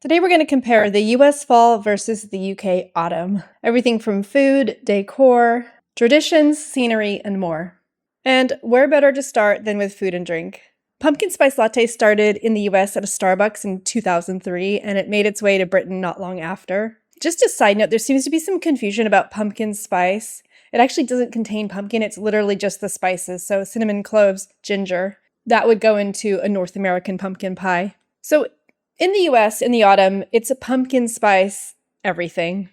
Today we're going to compare the US fall versus the UK autumn. Everything from food, decor, traditions, scenery, and more. And where better to start than with food and drink? Pumpkin spice latte started in the US at a Starbucks in 2003, and it made its way to Britain not long after. Just a side note, there seems to be some confusion about pumpkin spice. It actually doesn't contain pumpkin, it's literally just the spices, so cinnamon, cloves, ginger. That would go into a North American pumpkin pie. So in the US, in the autumn, it's a pumpkin spice everything.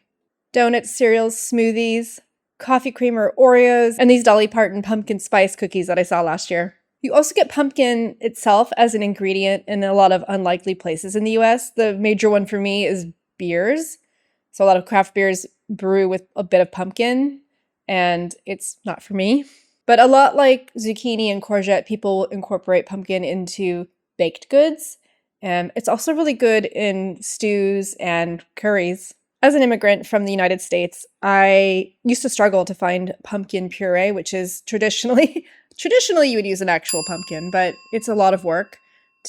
Donuts, cereals, smoothies, coffee creamer, Oreos, and these Dolly Parton pumpkin spice cookies that I saw last year. You also get pumpkin itself as an ingredient in a lot of unlikely places in the US. The major one for me is beers. So a lot of craft beers brew with a bit of pumpkin, and it's not for me. But a lot like zucchini and courgette, people incorporate pumpkin into baked goods. And it's also really good in stews and curries. As an immigrant from the United States, I used to struggle to find pumpkin puree, which is traditionally you would use an actual pumpkin, but it's a lot of work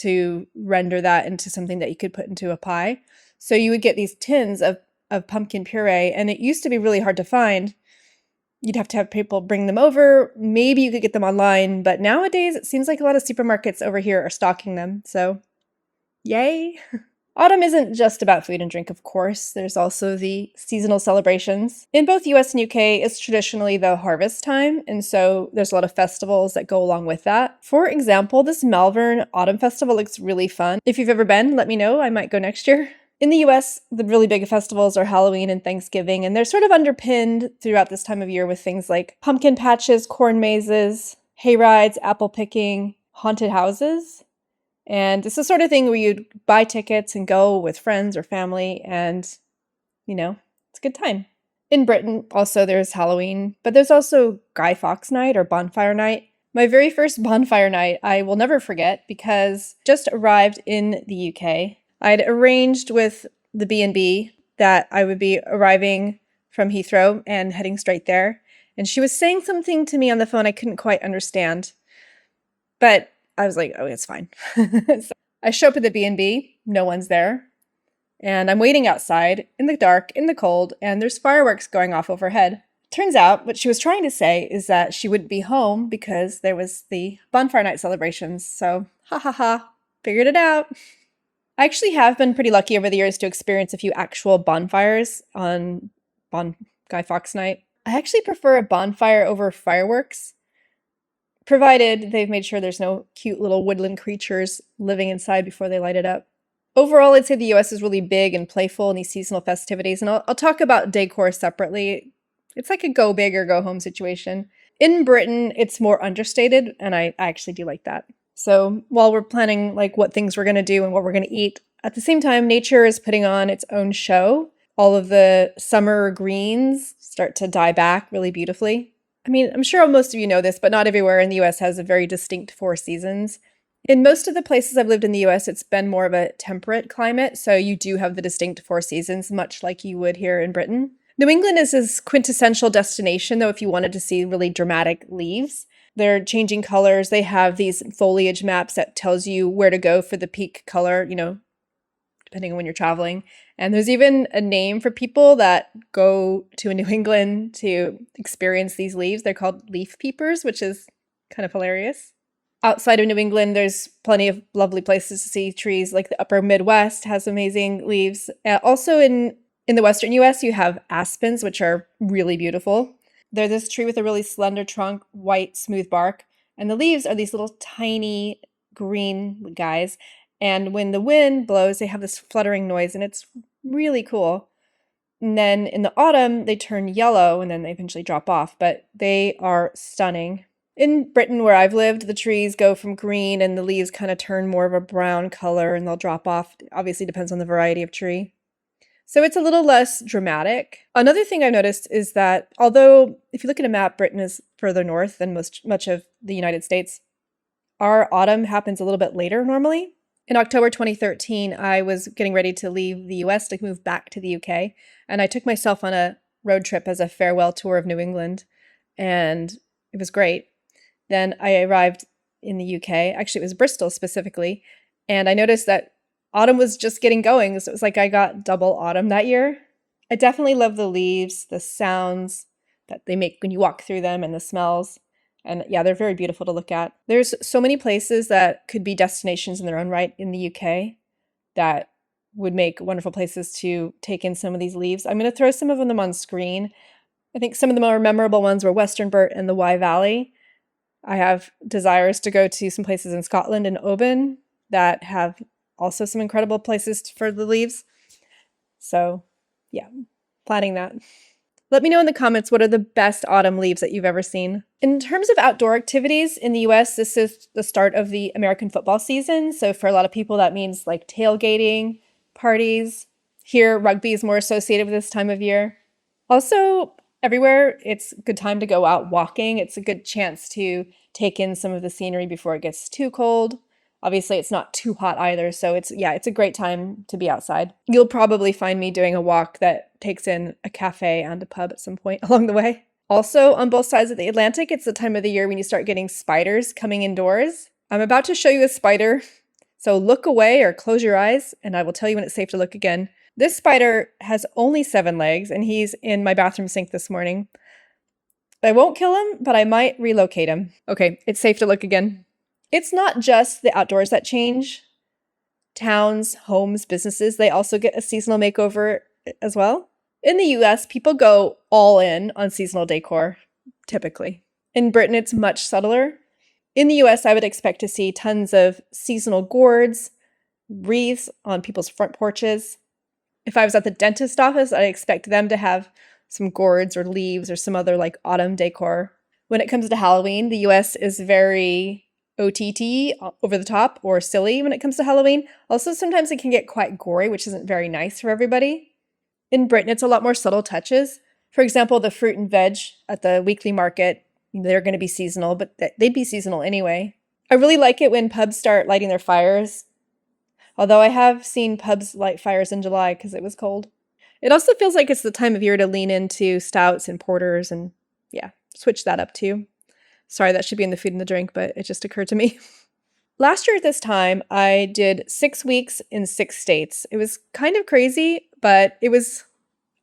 to render that into something that you could put into a pie. So you would get these tins of pumpkin puree, and it used to be really hard to find. You'd have to have people bring them over. Maybe you could get them online, but nowadays it seems like a lot of supermarkets over here are stocking them. So yay! Autumn isn't just about food and drink, of course. There's also the seasonal celebrations. In both US and UK, it's traditionally the harvest time, and so there's a lot of festivals that go along with that. For example, this Malvern Autumn Festival looks really fun. If you've ever been, let me know. I might go next year. In the US, the really big festivals are Halloween and Thanksgiving, and they're sort of underpinned throughout this time of year with things like pumpkin patches, corn mazes, hay rides, apple picking, haunted houses. And it's the sort of thing where you'd buy tickets and go with friends or family, and, it's a good time. In Britain, also, there's Halloween, but there's also Guy Fawkes Night or Bonfire Night. My very first Bonfire Night I will never forget because just arrived in the UK. I'd arranged with the B&B that I would be arriving from Heathrow and heading straight there. And she was saying something to me on the phone I couldn't quite understand. But I was like, oh, it's fine. So I show up at the B&B, no one's there. And I'm waiting outside in the dark, in the cold, and there's fireworks going off overhead. Turns out what she was trying to say is that she wouldn't be home because there was the Bonfire Night celebrations. So, figured it out. I actually have been pretty lucky over the years to experience a few actual bonfires on Guy Fawkes Night. I actually prefer a bonfire over fireworks, provided they've made sure there's no cute little woodland creatures living inside before they light it up. Overall, I'd say the US is really big and playful in these seasonal festivities, and I'll talk about decor separately. It's like a go big or go home situation. In Britain, it's more understated, and I actually do like that. So while we're planning what things we're going to do and what we're going to eat, at the same time, nature is putting on its own show. All of the summer greens start to die back really beautifully. I mean, I'm sure most of you know this, but not everywhere in the US has a very distinct 4 seasons. In most of the places I've lived in the US, it's been more of a temperate climate, so you do have the distinct 4 seasons, much like you would here in Britain. New England is this quintessential destination, though, if you wanted to see really dramatic leaves. They're changing colors. They have these foliage maps that tells you where to go for the peak color, depending on when you're traveling. And there's even a name for people that go to New England to experience these leaves. They're called leaf peepers, which is kind of hilarious. Outside of New England, there's plenty of lovely places to see trees, like the upper Midwest has amazing leaves. Also in the Western US, you have aspens, which are really beautiful. They're this tree with a really slender trunk, white, smooth bark, and the leaves are these little tiny green guys. And when the wind blows, they have this fluttering noise, and it's really cool. And then in the autumn, they turn yellow, and then they eventually drop off, but they are stunning. In Britain, where I've lived, the trees go from green, and the leaves kind of turn more of a brown color, and they'll drop off. Obviously, depends on the variety of tree. So it's a little less dramatic. Another thing I've noticed is that although if you look at a map, Britain is further north than much of the United States, our autumn happens a little bit later normally. In October 2013, I was getting ready to leave the US to move back to the UK, and I took myself on a road trip as a farewell tour of New England, and it was great. Then I arrived in the UK, actually it was Bristol specifically, and I noticed that autumn was just getting going. So it was like I got double autumn that year. I definitely love the leaves, the sounds that they make when you walk through them, and the smells. And yeah, they're very beautiful to look at. There's so many places that could be destinations in their own right in the UK that would make wonderful places to take in some of these leaves. I'm going to throw some of them on screen. I think some of the more memorable ones were Western Burt and the Wye Valley. I have desires to go to some places in Scotland and Oban that have also some incredible places for the leaves. So yeah, planning that. Let me know in the comments what are the best autumn leaves that you've ever seen. In terms of outdoor activities in the US, this is the start of the American football season. So for a lot of people, that means like tailgating, parties. Here, rugby is more associated with this time of year. Also, everywhere, it's a good time to go out walking. It's a good chance to take in some of the scenery before it gets too cold. Obviously, it's not too hot either, so it's a great time to be outside. You'll probably find me doing a walk that takes in a cafe and a pub at some point along the way. Also, on both sides of the Atlantic, it's the time of the year when you start getting spiders coming indoors. I'm about to show you a spider, so look away or close your eyes, and I will tell you when it's safe to look again. This spider has only 7 legs, and he's in my bathroom sink this morning. I won't kill him, but I might relocate him. Okay, it's safe to look again. It's not just the outdoors that change. Towns, homes, businesses, they also get a seasonal makeover as well. In the US, people go all in on seasonal decor, typically. In Britain, it's much subtler. In the US, I would expect to see tons of seasonal gourds, wreaths on people's front porches. If I was at the dentist office, I'd expect them to have some gourds or leaves or some other like autumn decor. When it comes to Halloween, the US is very OTT, over the top, or silly when it comes to Halloween. Also, sometimes it can get quite gory, which isn't very nice for everybody. In Britain, it's a lot more subtle touches. For example, the fruit and veg at the weekly market, they're going to be seasonal, but they'd be seasonal anyway. I really like it when pubs start lighting their fires, although I have seen pubs light fires in July because it was cold. It also feels like it's the time of year to lean into stouts and porters and, yeah, switch that up too. Sorry, that should be in the food and the drink, but it just occurred to me. Last year at this time, I did 6 weeks in 6 states. It was kind of crazy, but it was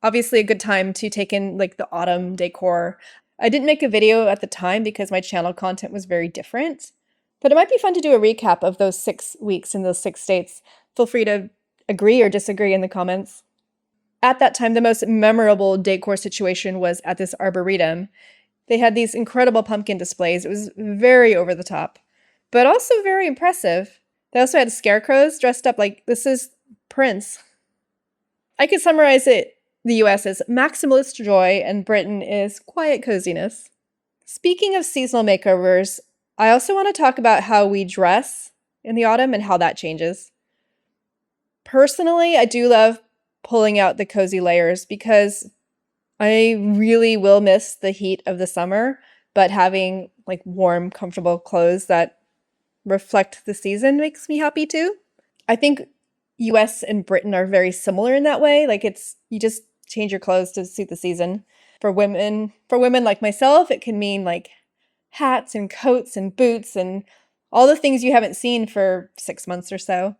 obviously a good time to take in like the autumn decor. I didn't make a video at the time because my channel content was very different, but it might be fun to do a recap of those 6 weeks in those 6 states. Feel free to agree or disagree in the comments. At that time, the most memorable decor situation was at this arboretum. They had these incredible pumpkin displays. It was very over the top, but also very impressive. They also had scarecrows dressed up like this is Prince. I could summarize it, the US as maximalist joy and Britain is quiet coziness. Speaking of seasonal makeovers, I also want to talk about how we dress in the autumn and how that changes. Personally, I do love pulling out the cozy layers because I really will miss the heat of the summer, but having like warm, comfortable clothes that reflect the season makes me happy too. I think US and Britain are very similar in that way. Like you just change your clothes to suit the season. For women like myself, it can mean like hats and coats and boots and all the things you haven't seen for 6 months or so.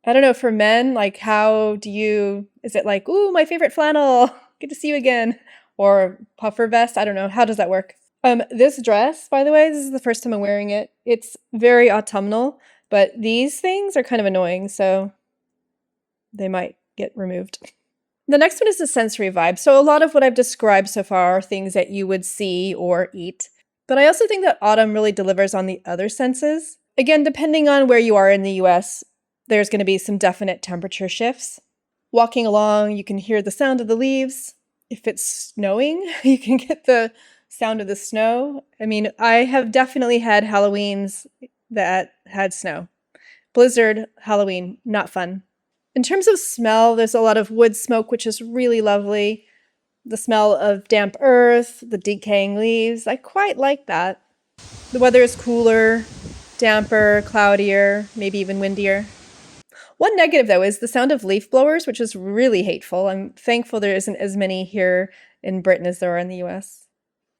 I don't know, for men, like is it like, ooh, my favorite flannel, good to see you again, or puffer vest? I don't know. How does that work? This dress, by the way, this is the first time I'm wearing it. It's very autumnal, but these things are kind of annoying, so they might get removed. The next one is the sensory vibe. So a lot of what I've described so far are things that you would see or eat, but I also think that autumn really delivers on the other senses. Again, depending on where you are in the US, there's going to be some definite temperature shifts. Walking along, you can hear the sound of the leaves. If it's snowing, you can get the sound of the snow. I mean, I have definitely had Halloweens that had snow. Blizzard, Halloween, not fun. In terms of smell, there's a lot of wood smoke, which is really lovely. The smell of damp earth, the decaying leaves, I quite like that. The weather is cooler, damper, cloudier, maybe even windier. One negative, though, is the sound of leaf blowers, which is really hateful. I'm thankful there isn't as many here in Britain as there are in the US.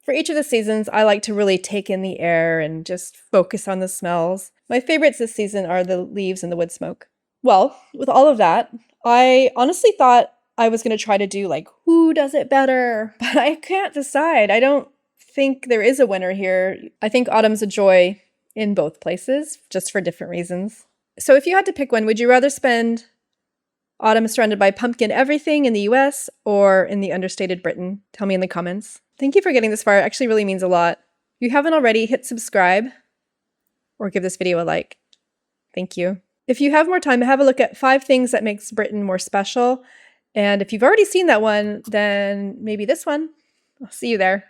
For each of the seasons, I like to really take in the air and just focus on the smells. My favorites this season are the leaves and the wood smoke. Well, with all of that, I honestly thought I was going to try to do like, who does it better? But I can't decide. I don't think there is a winner here. I think autumn's a joy in both places, just for different reasons. So if you had to pick one, would you rather spend autumn surrounded by pumpkin everything in the US or in the understated Britain? Tell me in the comments. Thank you for getting this far. It actually really means a lot. If you haven't already, hit subscribe or give this video a like. Thank you. If you have more time, have a look at 5 things that makes Britain more special. And if you've already seen that one, then maybe this one. I'll see you there.